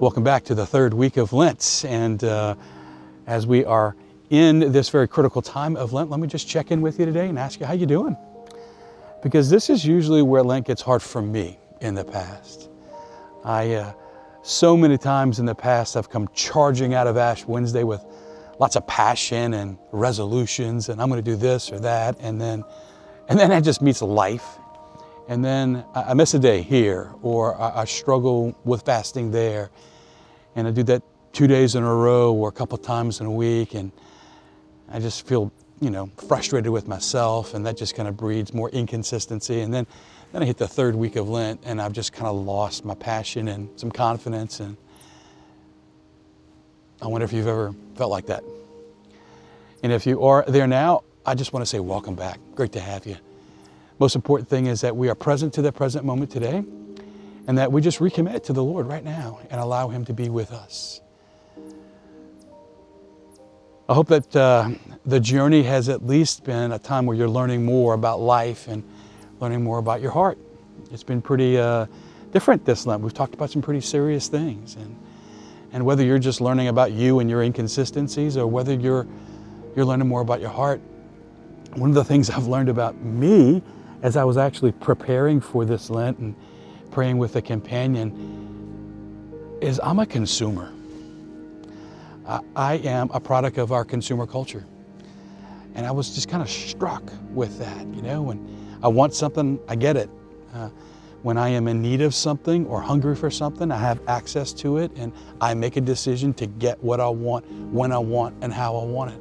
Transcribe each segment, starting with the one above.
Welcome back to the third week of Lent. And as we are in this very critical time of Lent, let me just check in with you today and ask you how you doing. Because this is usually where Lent gets hard for me in the past. So many times in the past I've come charging out of Ash Wednesday with lots of passion and resolutions, and I'm going to do this or that, and then that just meets life. And then I miss a day here, or I struggle with fasting there. And I do that 2 days in a row or a couple times in a week, and I just feel, frustrated with myself, and that just kind of breeds more inconsistency. And then I hit the third week of Lent, and I've just kind of lost my passion and some confidence. And I wonder if you've ever felt like that. And if you are there now, I just want to say welcome back. Great to have you. Most important thing is that we are present to the present moment today, and that we just recommit to the Lord right now and allow Him to be with us. I hope that the journey has at least been a time where you're learning more about life and learning more about your heart. It's been pretty different this Lent. We've talked about some pretty serious things, and whether you're just learning about you and your inconsistencies, or whether you're learning more about your heart, one of the things I've learned about me as I was actually preparing for this Lent and praying with a companion is I'm a consumer. I am a product of our consumer culture. And I was just kind of struck with that, when I want something, I get it. When I am in need of something or hungry for something, I have access to it, and I make a decision to get what I want, when I want, and how I want it.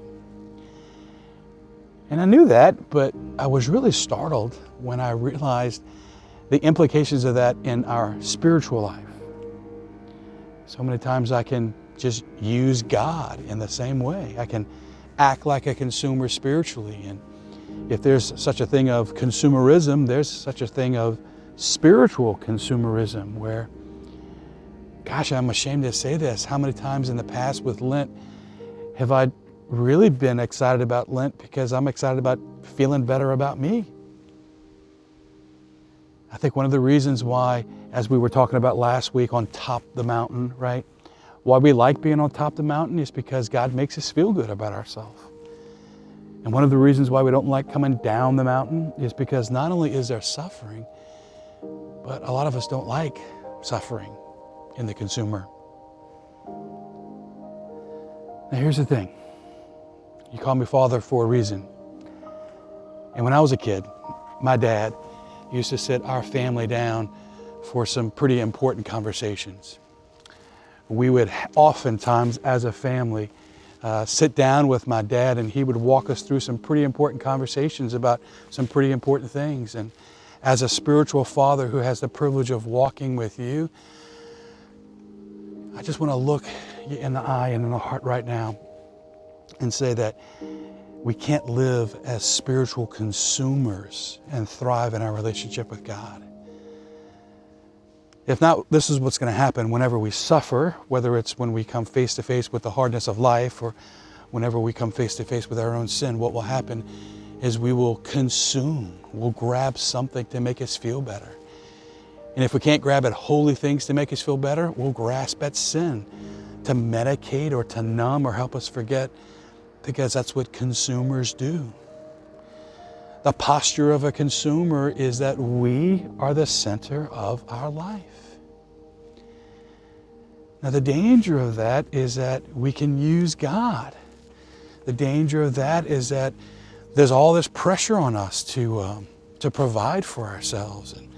And I knew that, but I was really startled when I realized the implications of that in our spiritual life. So many times I can just use God in the same way. I can act like a consumer spiritually. And if there's such a thing of consumerism, there's such a thing of spiritual consumerism, where, gosh, I'm ashamed to say this, how many times in the past with Lent have I really been excited about Lent because I'm excited about feeling better about me? I think one of the reasons why, as we were talking about last week on top of the mountain, right? Why we like being on top of the mountain is because God makes us feel good about ourselves. And one of the reasons why we don't like coming down the mountain is because not only is there suffering, but a lot of us don't like suffering in the consumer. Now here's the thing. You call me Father for a reason. And when I was a kid, my dad used to sit our family down for some pretty important conversations. We would oftentimes, as a family, sit down with my dad, and he would walk us through some pretty important conversations about some pretty important things. And as a spiritual father who has the privilege of walking with you, I just want to look you in the eye and in the heart right now and say that we can't live as spiritual consumers and thrive in our relationship with God. If not, this is what's going to happen whenever we suffer, whether it's when we come face to face with the hardness of life, or whenever we come face to face with our own sin. What will happen is we will consume, we'll grab something to make us feel better. And if we can't grab at holy things to make us feel better, we'll grasp at sin to medicate or to numb or help us forget, because that's what consumers do. The posture of a consumer is that we are the center of our life. Now, the danger of that is that we can use God. The danger of that is that there's all this pressure on us to provide for ourselves, and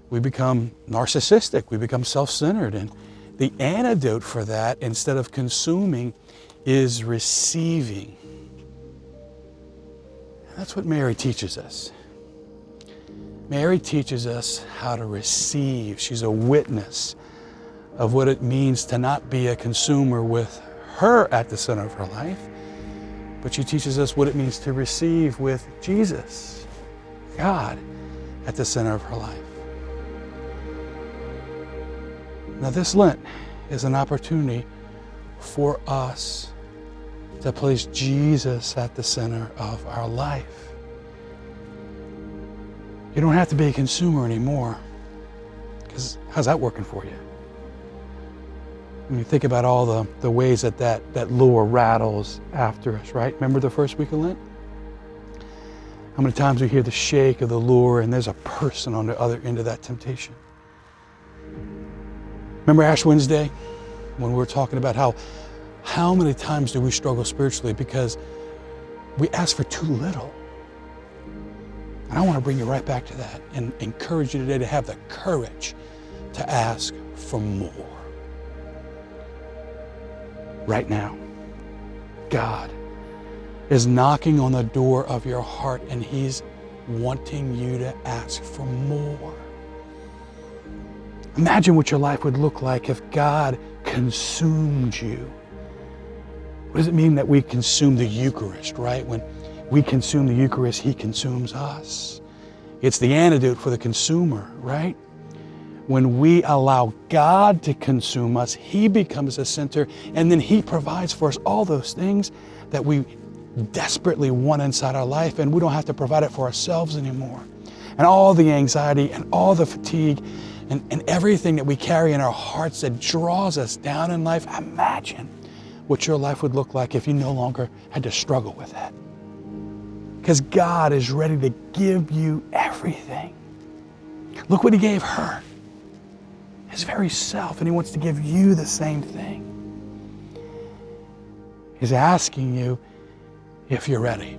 we become narcissistic, we become self-centered. And the antidote for that, instead of consuming, is receiving. That's what Mary teaches us. Mary teaches us how to receive. She's a witness of what it means to not be a consumer with her at the center of her life, but she teaches us what it means to receive with Jesus, God, at the center of her life. Now, this Lent is an opportunity for us to place Jesus at the center of our life. You don't have to be a consumer anymore, because how's that working for you? When you think about all the ways that lure rattles after us, right? Remember the first week of Lent? How many times we hear the shake of the lure and there's a person on the other end of that temptation? Remember Ash Wednesday when we were talking about how many times do we struggle spiritually because we ask for too little? And I want to bring you right back to that and encourage you today to have the courage to ask for more. Right now, God is knocking on the door of your heart and He's wanting you to ask for more. Imagine what your life would look like if God consumed you. What does it mean that we consume the Eucharist, right? When we consume the Eucharist, He consumes us. It's the antidote for the consumer, right? When we allow God to consume us, He becomes the center, and then He provides for us all those things that we desperately want inside our life, and we don't have to provide it for ourselves anymore. And all the anxiety and all the fatigue and everything that we carry in our hearts that draws us down in life, imagine what your life would look like if you no longer had to struggle with that. Because God is ready to give you everything. Look what He gave her. His very self, and He wants to give you the same thing. He's asking you if you're ready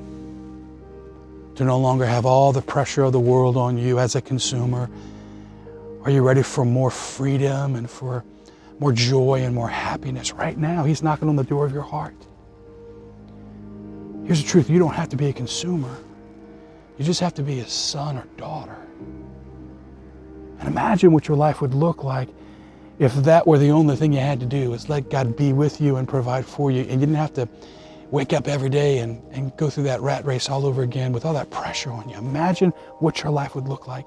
to no longer have all the pressure of the world on you as a consumer. Are you ready for more freedom and for more joy and more happiness? Right now, He's knocking on the door of your heart. Here's the truth, you don't have to be a consumer. You just have to be a son or daughter. And imagine what your life would look like if that were the only thing you had to do, is let God be with you and provide for you, and you didn't have to wake up every day and go through that rat race all over again with all that pressure on you. Imagine what your life would look like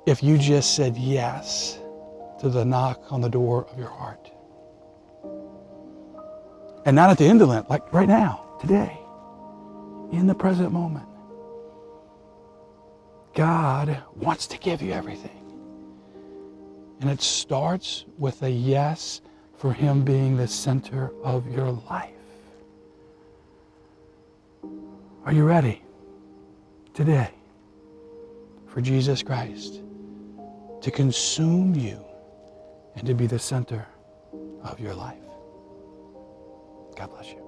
if you just said yes to the knock on the door of your heart. And not at the end of Lent, like right now, today, in the present moment. God wants to give you everything. And it starts with a yes for Him being the center of your life. Are you ready today for Jesus Christ to consume you and to be the center of your life? God bless you.